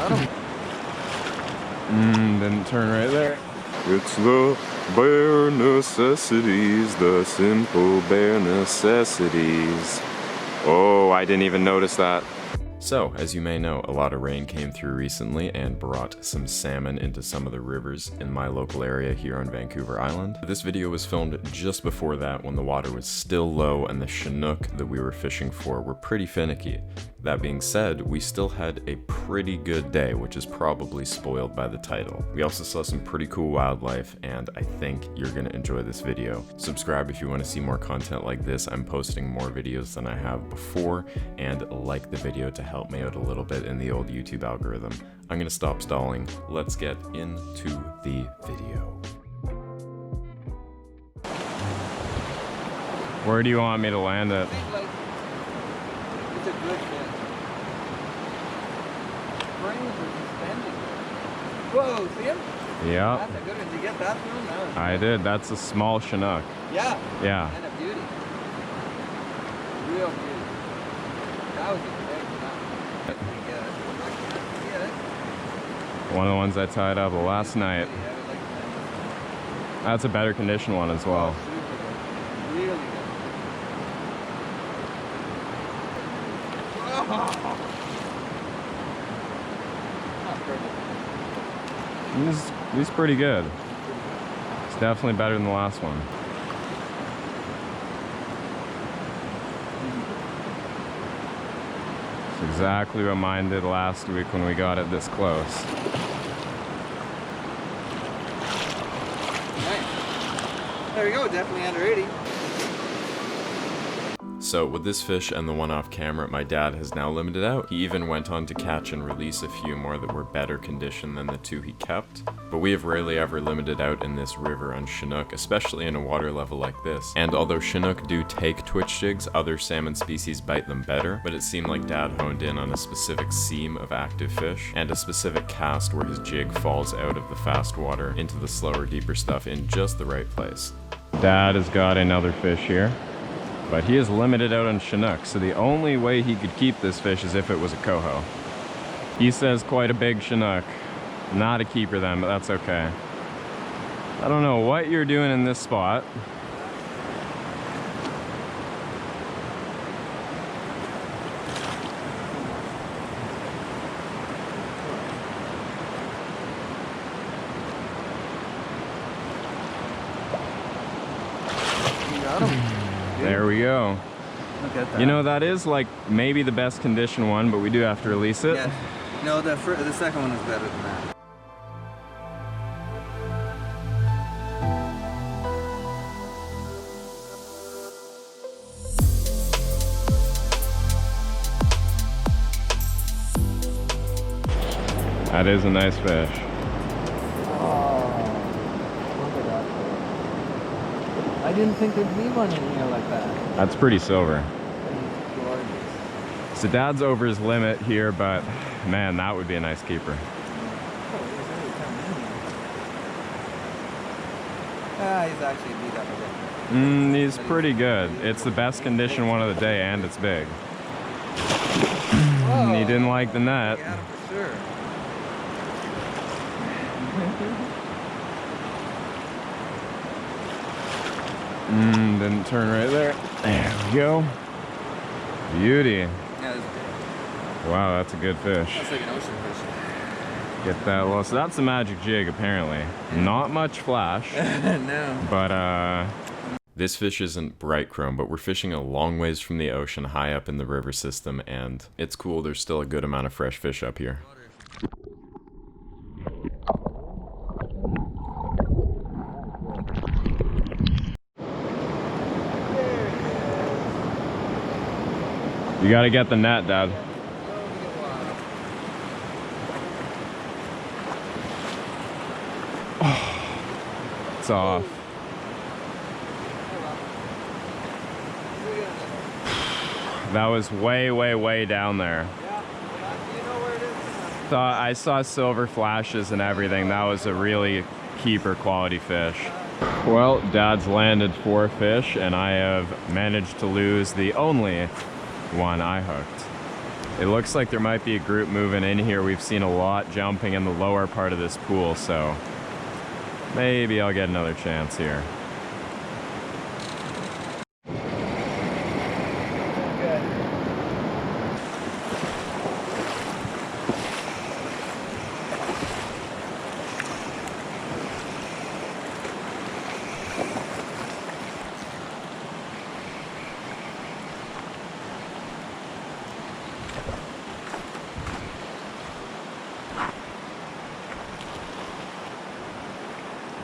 Got him. Didn't turn right there. It's the bare necessities, the simple bare necessities. Oh, I didn't even notice that. So, as you may know, a lot of rain came through recently and brought some salmon into some of the rivers in my local area here on Vancouver Island. This video was filmed just before that when the water was still low and the Chinook that we were fishing for were pretty finicky. That being said, we still had a pretty good day, which is probably spoiled by the title. We also saw some pretty cool wildlife, and I think you're gonna enjoy this video. Subscribe if you want to see more content like this. I'm posting more videos than I have before, and like the video to help me out a little bit in the old YouTube algorithm. I'm gonna stop stalling. Let's get into the video. Where do you want me to land it? It's a good fish. Springs are suspended. Whoa, see him? Yeah. That's a good one. Did you get that one? No. I did. That's a small Chinook. Yeah. Yeah. And a beauty. Real beauty. That was a big one. One of the ones I tied up last night. That's a better condition one as well. Really good. Oh. He's pretty good. It's definitely better than the last one. It's exactly what mine did last week when we got it this close. Nice. There we go, definitely under 80. So with this fish and the one off camera, my dad has now limited out. He even went on to catch and release a few more that were better condition than the two he kept. But we have rarely ever limited out in this river on Chinook, especially in a water level like this. And although Chinook do take twitch jigs, other salmon species bite them better, but it seemed like Dad honed in on a specific seam of active fish and a specific cast where his jig falls out of the fast water into the slower, deeper stuff in just the right place. Dad has got another fish here, but he is limited out on Chinook, so the only way he could keep this fish is if it was a coho. He says quite a big Chinook. Not a keeper then, but that's okay. I don't know what you're doing in this spot. You got him. There we go. Look at that. You know, that is like maybe the best condition one, but we do have to release it. Yeah. No, the second one is better than that. That is a nice fish. Oh, look at that fish. I didn't think there'd be one in here like that. That's pretty silver. It's gorgeous. So Dad's over his limit here, but man, that would be a nice keeper. He's actually beat up a bit. He's pretty good. It's the best condition one of the day, and it's big. Whoa. He didn't like the net. Yeah, for sure. Didn't turn right there. There we go. Beauty. Yeah, that's big. Wow, that's a good fish. That's like an ocean fish. Get that low. So that's a magic jig, apparently. Not much flash, No. but This fish isn't bright chrome, but we're fishing a long ways from the ocean, high up in the river system, and it's cool. There's still a good amount of fresh fish up here. you gotta get the net, Dad. It's off. That was way, way, way down there. I saw silver flashes and everything. That was a really keeper quality fish. Well, Dad's landed 4 fish, and I have managed to lose the only one I hooked. It looks like there might be a group moving in here. We've seen a lot jumping in the lower part of this pool, so maybe I'll get another chance here.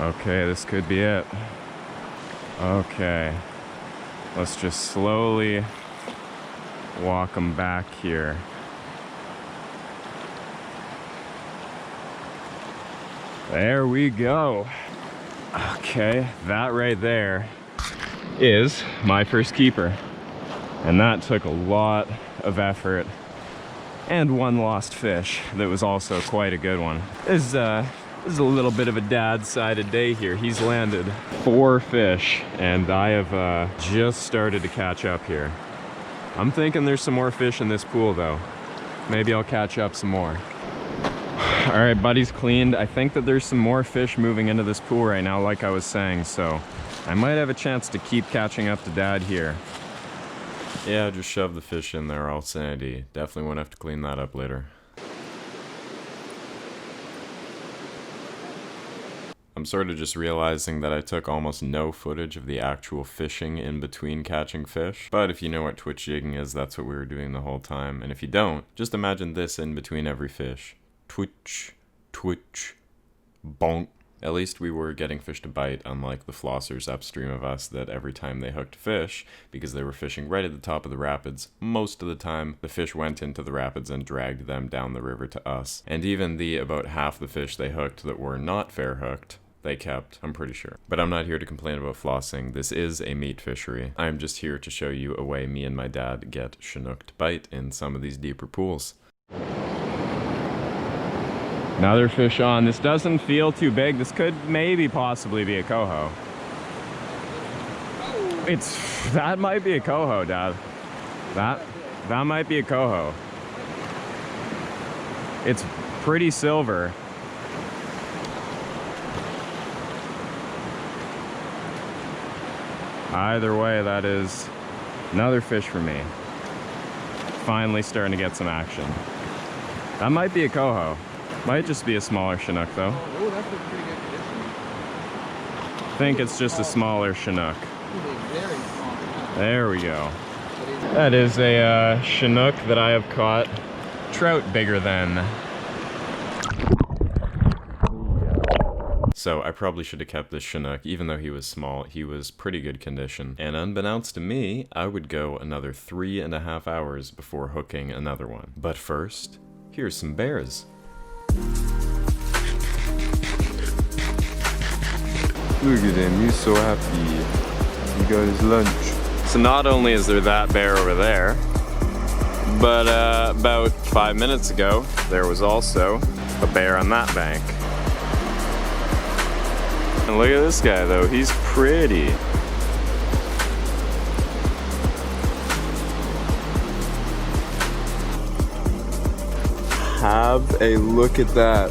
Okay, this could be it. Okay, let's just slowly walk them back here. There we go. Okay, that right there is my first keeper. And that took a lot of effort and one lost fish that was also quite a good one. This is a little bit of a dad-sided day here. He's landed 4 fish, and I have just started to catch up here. I'm thinking there's some more fish in this pool, though. Maybe I'll catch up some more. All right, buddy's cleaned. I think that there's some more fish moving into this pool right now, like I was saying, so I might have a chance to keep catching up to Dad here. Yeah, just shove the fish in there, all sanity. Definitely won't have to clean that up later. I'm sort of just realizing that I took almost no footage of the actual fishing in between catching fish. But if you know what Twitch jigging is, that's what we were doing the whole time. And if you don't, just imagine this in between every fish. Twitch, twitch, bonk. At least we were getting fish to bite, unlike the flossers upstream of us that every time they hooked fish, because they were fishing right at the top of the rapids, most of the time the fish went into the rapids and dragged them down the river to us. And even the about half the fish they hooked that were not fair hooked, they kept, I'm pretty sure. But I'm not here to complain about flossing. This is a meat fishery. I'm just here to show you a way me and my dad get Chinook to bite in some of these deeper pools. Another fish on. This doesn't feel too big. This could maybe possibly be a coho. That might be a coho, Dad. That might be a coho. It's pretty silver. Either way, that is another fish for me. Finally starting to get some action. That might be a coho. Might just be a smaller Chinook, though. Oh, that's a pretty good condition. I think it's just a smaller Chinook. Very small. There we go. That is a Chinook that I have caught. Trout bigger than. So I probably should have kept this Chinook. Even though he was small, he was pretty good condition. And unbeknownst to me, I would go another 3.5 hours before hooking another one. But first, here's some bears. Look at him, he's so happy. He got his lunch. So not only is there that bear over there, but about 5 minutes ago, there was also a bear on that bank. And look at this guy though, he's pretty. Have a look at that.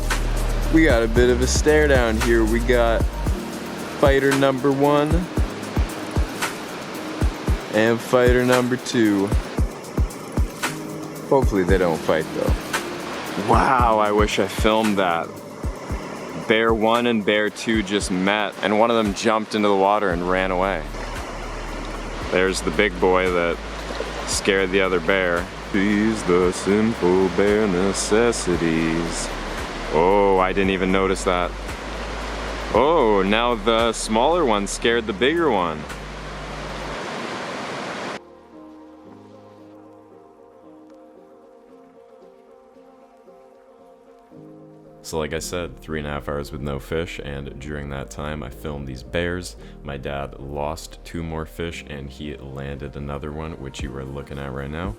We got a bit of a stare down here. We got fighter number 1 and fighter number 2. Hopefully they don't fight though. Wow, I wish I filmed that. Bear 1 and bear 2 just met, and one of them jumped into the water and ran away. There's the big boy that scared the other bear. These the simple bare necessities. Oh, I didn't even notice that. Oh, now the smaller one scared the bigger one. So like I said, 3.5 hours with no fish, and during that time I filmed these bears. My dad lost 2 more fish and he landed another one, which you are looking at right now.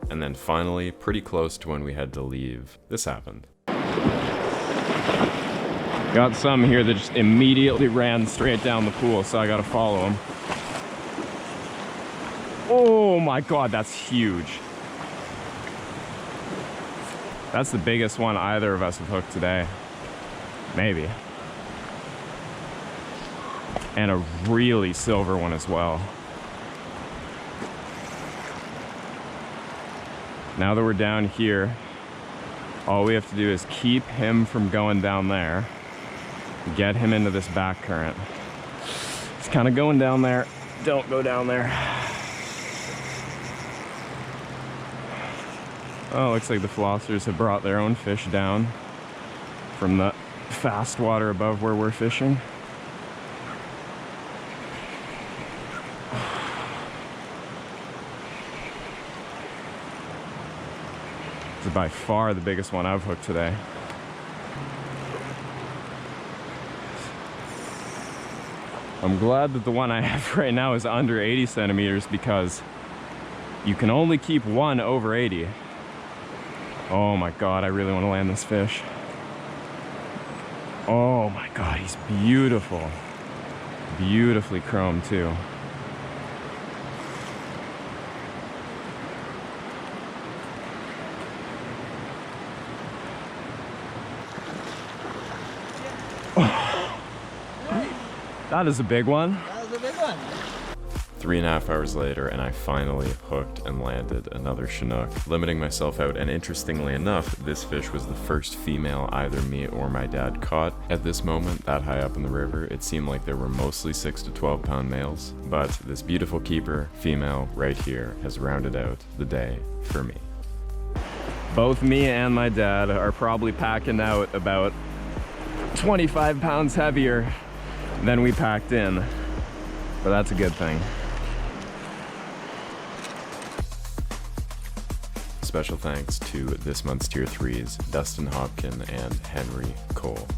And then finally, pretty close to when we had to leave, this happened. Got some here that just immediately ran straight down the pool, so I gotta follow them. Oh my God, that's huge. That's the biggest one either of us have hooked today. Maybe. And a really silver one as well. Now that we're down here, all we have to do is keep him from going down there, get him into this back current. It's kind of going down there. Don't go down there. Oh, looks like the flossers have brought their own fish down from the fast water above where we're fishing. This is by far the biggest one I've hooked today. I'm glad that the one I have right now is under 80 centimeters because you can only keep one over 80. Oh my God, I really want to land this fish. Oh my God, he's beautiful. Beautifully chromed too. That is a big one. That was a big one. 3.5 hours later, and I finally hooked and landed another Chinook, limiting myself out, and interestingly enough, this fish was the first female either me or my dad caught. At this moment, that high up in the river, it seemed like there were mostly 6 to 12 pound males, but this beautiful keeper, female, right here, has rounded out the day for me. Both me and my dad are probably packing out about 25 pounds heavier than we packed in, but that's a good thing. Special thanks to this month's Tier 3s, Dustin Hopkin and Henry Cole.